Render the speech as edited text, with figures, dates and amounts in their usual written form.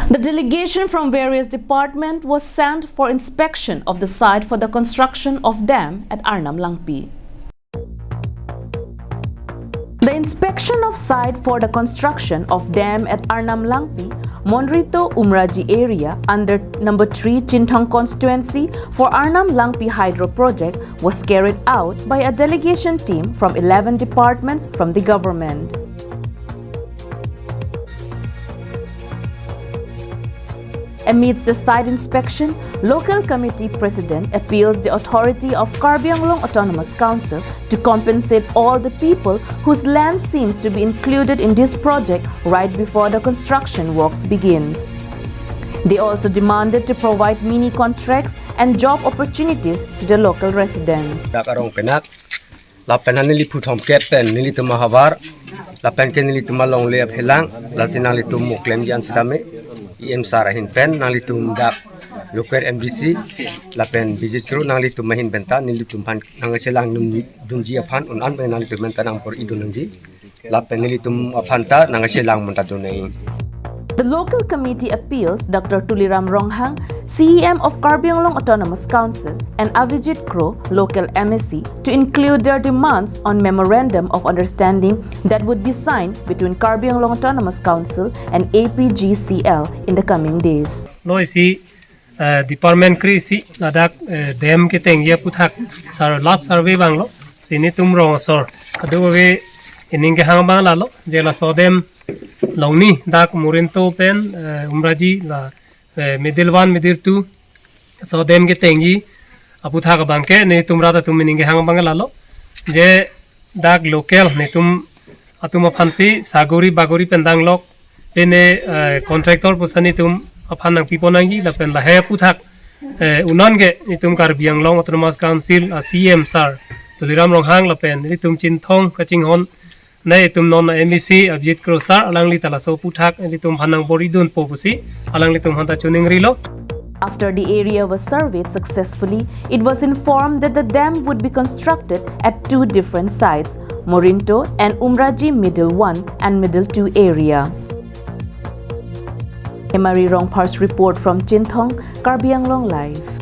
The delegation from various departments was sent for inspection of the site for the construction of dam at Arnam Lankpi. The inspection of site for the construction of dam at Arnam Lankpi, Monrito Umraji area under number 3 Chinthong Constituency for Arnam Lankpi Hydro Project was carried out by a delegation team from 11 departments from the government. Amidst the site inspection, local committee president appeals the authority of Karbi Autonomous Council to compensate all the people whose land seems to be included in this project right before the construction works begins. They also demanded to provide mini contracts and job opportunities to the local residents. Lapan nili puthom kepen nili tu mahabar lapan ke nili tu malong le phelang lasina li tu muklem jan sidame im sarahin pen nali tu dak local MBC lapan visit kru nali tu mahin benta nili tu pan nang selang dunji aphan un an nali tu menta nang por idun nji lapan nili tu aphanta nang selang monta tunai. The local committee appeals Dr. Tuliram Ronghang, CEM of Karbi Autonomous Council, and Avijit Kro, local MSC, to include their demands on memorandum of understanding that would be signed between Karbi Autonomous Council and APGCL in the coming days. Loisi department krisi ladak dem ke tengye puthak sar last survey banglo sini tumrong sor kaduwe ininge hang bang lalo jela sodem Longni dak Morinto pen Umraji la middle 1 middle 2 so dem ke tengji aputha ka bangke ne tumra ta tumininge hang bang lalo je dak local ne tum atuma phansi sagori bagori pendang lok pene contractor pusani tum aphanang piponangi la pen la he puthak unan ge ni tum Karbi Autonomous Council CM sir Tuliram Ronghang la pen ni tum Chinthong Constituency Nay tum non MBC Avijit Kro sar alang li tala so puthak li tum hanang boridun popusi alang li tum hanta chuning rilo. After the area was surveyed successfully, it was informed that the dam would be constructed at 2 different sites, Morinto and Umraji Middle 1 and Middle 2 area. Emari Rongpar's report from Chinthong, Karbi Live.